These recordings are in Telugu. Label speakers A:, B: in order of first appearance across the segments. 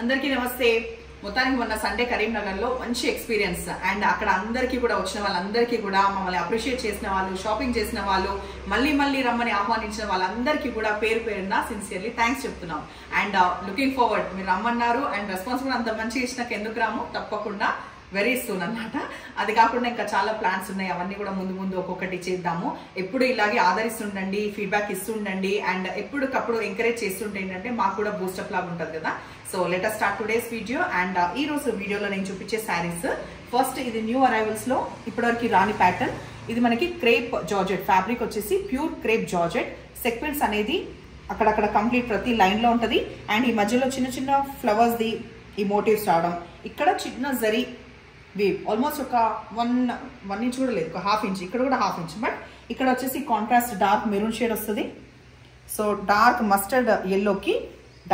A: అందరికీ నమస్తే. మొత్తానికి మొన్న సండే కరీంనగర్ లో మంచి ఎక్స్పీరియన్స్ అండ్ అక్కడ అందరికీ కూడా వచ్చిన వాళ్ళందరికీ కూడా మమ్మల్ని అప్రిషియేట్ చేసిన వాళ్ళు, షాపింగ్ చేసిన వాళ్ళు, మళ్ళీ రమ్మని ఆహ్వానించిన వాళ్ళందరికీ కూడా పేరు పేరున సిన్సియర్లీ థ్యాంక్స్ చెప్తున్నాం. అండ్ లుకింగ్ ఫార్వర్డ్, మీరు రమ్మన్నారు అండ్ రెస్పాన్స్ కూడా అంత మంచి ఇచ్చినాక ఎందుకు రాము, తప్పకుండా వెరీ సూన్ అన్నమాట. అది కాకుండా ఇంకా చాలా ప్లాన్స్ ఉన్నాయి, అవన్నీ కూడా ముందు ఒక్కొక్కటి చేద్దాము. ఎప్పుడు ఇలాగే ఆదరిస్తుండండి, ఫీడ్బ్యాక్ ఇస్తుండండి అండ్ ఎప్పటికప్పుడు ఎంకరేజ్ చేస్తుంటే ఏంటంటే మాకు కూడా బూస్టప్ లాగా ఉంటుంది కదా. So let us start today's video. And ఈ రోజు వీడియోలో నేను చూపించే శారీస్, ఫస్ట్ ఇది న్యూ అరైవల్స్ లో ఇప్పటివరకు రాని ప్యాటర్న్. ఇది మనకి క్రేప్ జార్జెట్ ఫ్యాబ్రిక్ వచ్చేసి ప్యూర్ క్రేప్ జార్జెట్. సెక్వెన్స్ అనేది అక్కడక్కడ కంప్లీట్ ప్రతి లైన్ లో ఉంటుంది అండ్ ఈ మధ్యలో చిన్న చిన్న ఫ్లవర్స్ ది ఈ మోటివ్స్ రావడం, ఇక్కడ చిన్న జరీ వేవ్ ఆల్మోస్ట్ ఒక 1 ఇంచ్ కూడా లేదు, ఒక ½ ఇంచ్, ఇక్కడ కూడా ½ ఇంచ్. బట్ ఇక్కడ వచ్చేసి కాంట్రాస్ట్ డార్క్ మెరూన్ షేడ్ వస్తుంది. సో డార్క్ మస్టర్డ్ ఎల్లోకి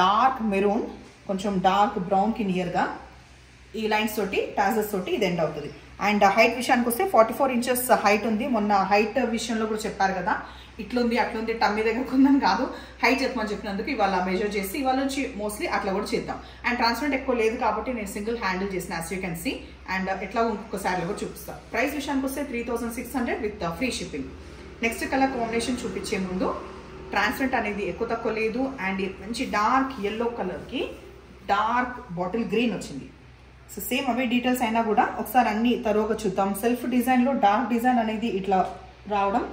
A: డార్క్ మెరూన్, కొంచెం డార్క్ బ్రౌన్కి నియర్గా ఈ లైన్స్ తోటి టాజర్స్ తోటి ఇది ఎండ్ అవుతుంది. అండ్ హైట్ విషయానికి వస్తే 44 ఇంచెస్ హైట్ ఉంది. మొన్న హైట్ విషయంలో కూడా చెప్పారు కదా, ఇట్లుంది అట్లుంది టమ్మీ దగ్గర కొందని కాదు, హైట్ చెప్పమని చెప్పినందుకు ఇవాళ మెజర్ చేసి ఇవాళ నుంచి మోస్ట్లీ అట్లా కూడా చేద్దాం. అండ్ ట్రాన్స్పరెంట్ ఎక్కువ లేదు కాబట్టి నేను సింగిల్ హ్యాండిల్ చేసిన as you can see. And ఎట్లా ఇంకొక శారీలో కూడా చూపిస్తాను. ప్రైస్ విషయానికి వస్తే 3600 with free shipping. Next colour combination చూపించే ముందు, ట్రాన్స్పరెంట్ అనేది ఎక్కువ తక్కువ లేదు అండ్ మంచి డార్క్ ఎల్లో కలర్కి డార్క్ బాటిల్ గ్రీన్ వచ్చింది. సో సేమ్ అవే డీటెయిల్స్ అయినా కూడా ఒకసారి అన్ని తరువుగా చూద్దాం. సెల్ఫ్ డిజైన్లో డార్క్ డిజైన్ అనేది ఇట్లా రావడం,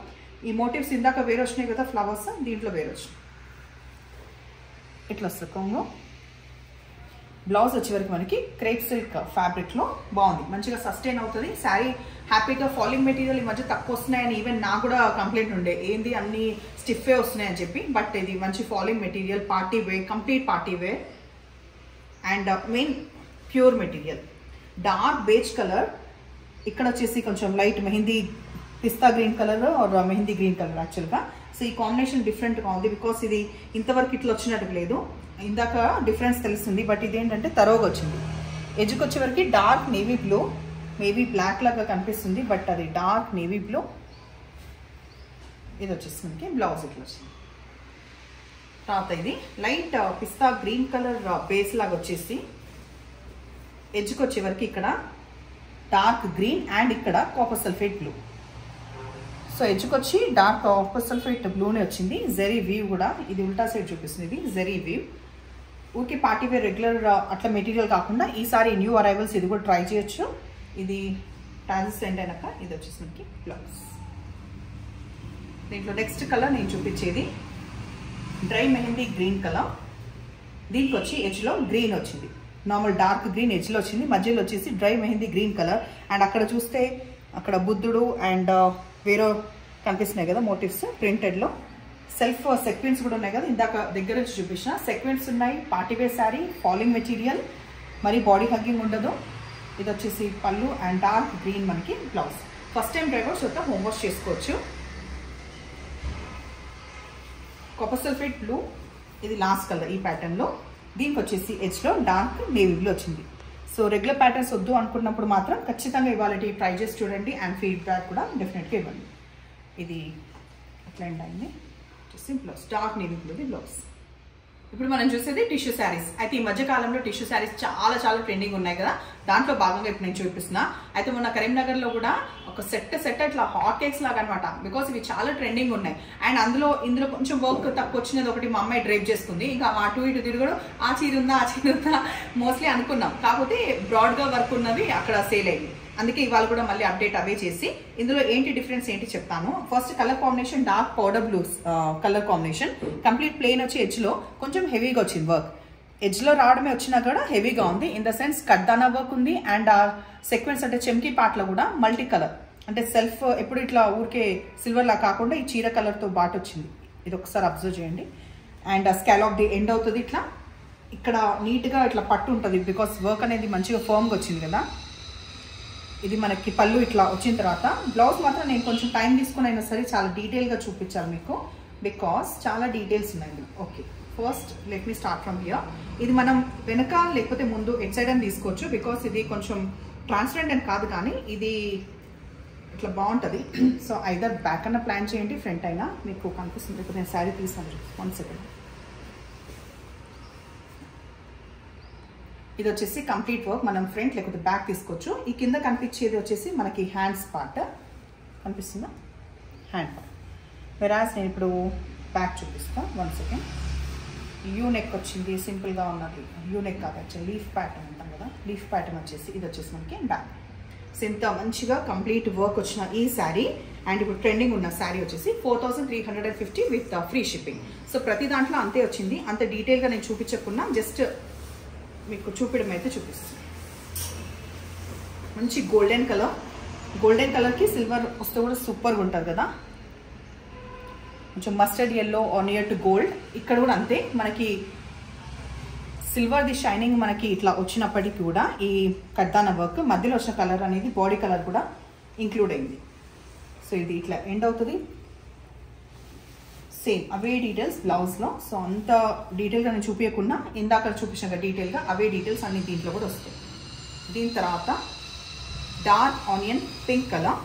A: ఈ మోటివ్స్ ఇందాక వేరే వచ్చినాయి కదా ఫ్లవర్స్, దీంట్లో వేరే వచ్చినాయి. ఇట్లా వస్తుంది కొంగు. బ్లౌజ్ వచ్చే వరకు మనకి క్రేప్ సిల్క్ ఫ్యాబ్రిక్లో బాగుంది, మంచిగా సస్టైన్ అవుతుంది శారీ. హ్యాపీగా ఫాలింగ్ మెటీరియల్ ఈ మధ్య తక్కువ వస్తున్నాయని ఈవెన్ నాకు కూడా కంప్లైంట్ ఉండే, ఏంది అన్ని స్టిఫే వస్తున్నాయని చెప్పి. బట్ ఇది మంచి falling material, party wear, complete party wear and main pure material. Dark beige colour, ఇక్కడ వచ్చేసి కొంచెం light mehndi pista green colour or mehndi green colour యాక్చువల్గా. సో ఈ కాంబినేషన్ డిఫరెంట్గా ఉంది బికాస్ ఇది ఇంతవరకు ఇట్లా వచ్చినట్టు లేదు, ఇందాక డిఫరెన్స్ తెలుస్తుంది. బట్ ఇది ఏంటంటే తరోగా వచ్చింది. ఎడ్జ్కి వచ్చేవరకు dark navy blue, maybe black లాగా కనిపిస్తుంది బట్ అది డార్క్ నేవీ బ్లూ. ఇది వచ్చేసి మనకి బ్లౌజ్ ఇట్లా వచ్చింది. తర్వాత ఇది లైట్ పిస్తా గ్రీన్ కలర్ బేస్ లాగా వచ్చేసి ఎడ్జ్కి వచ్చేవరకు ఇక్కడ డార్క్ గ్రీన్ అండ్ ఇక్కడ కాపర్ సల్ఫేట్ బ్లూ. సో ఎడ్జ్కి వచ్చి డార్క్ కాపర్ సల్ఫేట్ బ్లూనే వచ్చింది. జెరీ వీవ్ కూడా ఇది ఉల్టా సైడ్ చూపిస్తుంది, ఇది జెరీ వీవ్. ఊరికి పార్టీ వేర్ రెగ్యులర్ అట్లా మెటీరియల్ కాకుండా ఈసారి న్యూ అరైవల్స్ ఇది కూడా ట్రై చేయొచ్చు. ఇది టాజెస్ ఎండ్ అయినాక ఇది వచ్చేసి మనకి బ్లౌజ్. దీంట్లో నెక్స్ట్ కలర్ నేను చూపించేది డ్రై మెహందీ గ్రీన్ కలర్. దీనికి వచ్చి ఎడ్జ్లో గ్రీన్ వచ్చింది, నార్మల్ డార్క్ గ్రీన్ ఎడ్జ్లో వచ్చింది, మధ్యలో వచ్చేసి dry mehndi green colour. And అక్కడ చూస్తే అక్కడ బుద్ధుడు అండ్ వేరే కనిపిస్తున్నాయి కదా మోటివ్స్ ప్రింటెడ్లో. సెల్ఫ్ సెక్వెన్స్ కూడా ఉన్నాయి కదా, ఇందాక దగ్గర నుంచి చూపించిన సెక్వెన్స్ ఉన్నాయి. పార్టీవేర్ శారీ, ఫాలింగ్ మెటీరియల్, మరి బాడీ హగ్గింగ్ ఉండదు. ఇది వచ్చేసి పళ్ళు అండ్ డార్క్ గ్రీన్ మనకి బ్లౌజ్. ఫస్ట్ టైం డ్రైవర్స్ వద్ద హోమ్ వాష్ చేసుకోవచ్చు. కాపర్ సల్ఫేట్ బ్లూ, ఇది లాస్ట్ కలర్ ఈ ప్యాటర్న్లో. దీనికి వచ్చేసి ఎడ్జ్లో డార్క్ నేవీ బ్లూ వచ్చింది. సో రెగ్యులర్ ప్యాటర్న్స్ వద్దు అనుకున్నప్పుడు మాత్రం ఖచ్చితంగా ఇవాళ ట్రై చేసి చూడండి అండ్ ఫీడ్బ్యాక్ కూడా డెఫినెట్గా ఇవ్వండి. ఇది ఎట్లా అయింది వచ్చేసి బ్లౌజ్, డార్క్ నేవీ బ్లూది బ్లౌజ్. ఇప్పుడు మనం చూసేది టిష్యూ శారీస్. అయితే ఈ మధ్య కాలంలో టిష్యూ శారీస్ చాలా ట్రెండింగ్ ఉన్నాయి కదా, దాంట్లో భాగంగా ఇప్పుడు నేను చూపిస్తున్నా. అయితే మొన్న కరీంనగర్లో కూడా ఒక సెట్ ఇట్లా హాట్ కేక్స్ లాగా అనమాట, బికాస్ ఇవి చాలా ట్రెండింగ్ ఉన్నాయి. అండ్ ఇందులో కొంచెం వర్క్ తక్కువ వచ్చినది ఒకటి మా అమ్మాయి డ్రైప్ చేసుకుంది. ఇంకా అటు ఇటు తిరగడం, ఆ చీర ఉందా మోస్ట్లీ అనుకున్నాం, కాకపోతే బ్రాడ్గా వర్క్ ఉన్నది అక్కడ సేల్ అయింది. అందుకే ఇవాళ కూడా మళ్ళీ అప్డేట్ అవే చేసి ఇందులో ఏంటి డిఫరెన్స్ ఏంటి చెప్తాను. First colour combination dark powder blue colour combination. Complete plain వచ్చి ఎడ్జ్లో కొంచెం హెవీగా వచ్చింది వర్క్. ఎడ్జ్లో రావడమే వచ్చినా కూడా హెవీగా ఉంది. ఇన్ ద సెన్స్ కడ్దానా వర్క్ ఉంది అండ్ ఆ సెక్వెన్స్ అంటే చెమ్కీ పార్ట్లో కూడా మల్టీ కలర్, అంటే సెల్ఫ్ ఎప్పుడు ఇట్లా ఊరికే సిల్వర్లా కాకుండా ఈ చీర కలర్తో బాట్ వచ్చింది. ఇది ఒకసారి అబ్జర్వ్ చేయండి. అండ్ స్కాలప్ ది ఎండ్ అవుతుంది ఇట్లా. ఇక్కడ నీట్గా ఇట్లా పట్టు ఉంటుంది బికాస్ వర్క్ అనేది మంచిగా ఫర్మ్గా వచ్చింది కదా. ఇది మనకి పళ్ళు ఇట్లా వచ్చిన తర్వాత బ్లౌజ్ మాత్రం నేను కొంచెం టైం తీసుకుని అయినా సరే చాలా డీటెయిల్గా చూపించాను మీకు, బికాస్ చాలా డీటెయిల్స్ ఉన్నాయి. Okay, first let me start from here. ఇది మనం వెనక లేకపోతే ముందు ఎట్ సైడ్ అని తీసుకోవచ్చు బికాస్ ఇది కొంచెం ట్రాన్స్పరెంట్ అని కాదు కానీ ఇది ఇట్లా బాగుంటుంది. సో ఐదర్ బ్యాక్ అన్న ప్లాన్ చేయండి, ఫ్రంట్ అయినా మీకు కనిపిస్తుంది. ఇప్పుడు నేను శారీ తీసాను, 1 సెకండ్. ఇది వచ్చేసి కంప్లీట్ వర్క్. మనం ఫ్రంట్ లేకపోతే బ్యాక్ తీసుకోవచ్చు. ఈ కింద కనిపించేది వచ్చేసి మనకి హ్యాండ్స్ పార్ట్ కనిపిస్తుందా, హ్యాండ్ పార్ట్. వెరాజ్ నేను ఇప్పుడు బ్యాక్ చూపిస్తాను. 1 సెకండ్. యూ నెక్ వచ్చింది, సింపుల్గా ఉన్నది. యూ నెక్ కాదు, యాక్చువల్ లీఫ్ ప్యాటర్న్ అంటాం కదా, లీఫ్ ప్యాటర్న్ వచ్చేసి ఇది వచ్చేసి మనకి బ్యాక్. సో ఇంత మంచిగా కంప్లీట్ వర్క్ వచ్చిన ఈ శారీ అండ్ ఇప్పుడు ట్రెండింగ్ ఉన్న శారీ వచ్చేసి 4350 విత్ ఫ్రీ షిప్పింగ్. సో ప్రతి దాంట్లో అంతే వచ్చింది. అంత డీటెయిల్గా నేను చూపించకుండా జస్ట్ మీకు చూపించడం అయితే చూపిస్తాను. మంచి గోల్డెన్ కలర్, గోల్డెన్ కలర్కి సిల్వర్ వస్తే కూడా సూపర్గా ఉంటుంది కదా. కొంచెం mustard yellow or near to gold. ఇక్కడ కూడా అంతే, మనకి సిల్వర్ది షైనింగ్ మనకి ఇట్లా వచ్చినప్పటికీ కూడా ఈ కడ్దాన వర్క్ మధ్యలో వచ్చిన కలర్ అనేది బాడీ కలర్ కూడా ఇంక్లూడ్ అయింది. సో ఇది ఇట్లా ఎండ్ అవుతుంది. సేమ్ అవే డీటెయిల్స్ బ్లౌజ్లో. సో అంత డీటెయిల్గా నేను చూపించకుండా ఇందాక చూపించిన డీటెయిల్గా అవే డీటెయిల్స్ అన్ని దీంట్లో కూడా వస్తాయి. దీని తర్వాత డార్క్ ఆనియన్ పింక్ కలర్.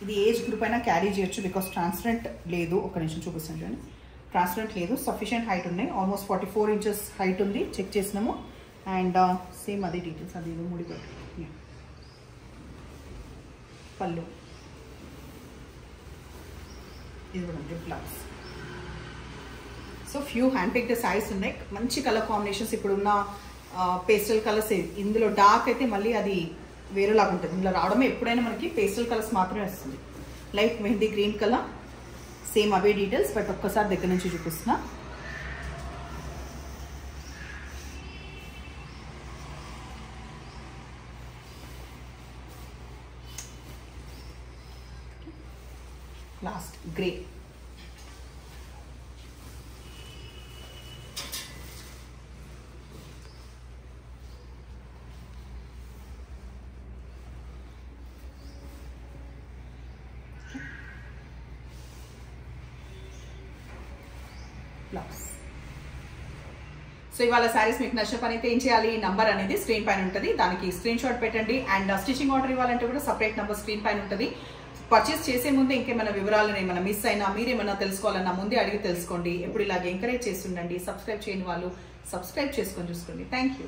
A: ఇది ఏజ్ గ్రూప్ అయినా క్యారీ చేయొచ్చు బికాస్ ట్రాన్స్పరెంట్ లేదు. ఒక నిమిషం చూపిస్తాను చూడండి. ట్రాన్స్పరెంట్ లేదు, సఫిషియంట్ హైట్ ఉన్నాయి. ఆల్మోస్ట్ 44 ఇంచెస్ హైట్ ఉంది, చెక్ చేసినాము. అండ్ సేమ్ అదే డీటెయిల్స్, అది ముడి పట్టు పళ్ళు. ఇది కూడా blouse. So few hand pick the saris ఉన్నాయి. మంచి కలర్ కాంబినేషన్స్. ఇప్పుడున్న పేస్టల్ కలర్స్ ఇందులో డార్క్ అయితే మళ్ళీ అది వేరేలాగా ఉంటుంది. ఇందులో రావడమే ఎప్పుడైనా మనకి పేస్టల్ కలర్స్ మాత్రమే వస్తుంది. Light mehndi green colour, same అవే డీటెయిల్స్ బట్ ఒక్కసారి దగ్గర నుంచి చూపిస్తున్నా. Last grey. బ్లౌజ్. సో ఇవాళ శారీస్ మీకు నచ్చిన పని అయితే ఏం చేయాలి, నంబర్ అనేది స్క్రీన్ పైన ఉంటుంది, దానికి స్క్రీన్ షాట్ పెట్టండి. అండ్ స్టిచింగ్ ఆర్డర్ ఇవ్వాలంటే కూడా సపరేట్ నంబర్ స్క్రీన్ పైన ఉంటుంది. పర్చేస్ చేసే ముందే ఇంకేమైనా వివరాలను ఏమైనా మిస్ అయినా మీరేమైనా తెలుసుకోవాలన్నా ముందే అడిగి తెలుసుకోండి. ఎప్పుడు ఇలాగ ఎంకరేజ్ చేస్తుండండి. సబ్స్క్రైబ్ చేయని వాళ్ళు సబ్స్క్రైబ్ చేసుకొని చూసుకోండి. Thank you.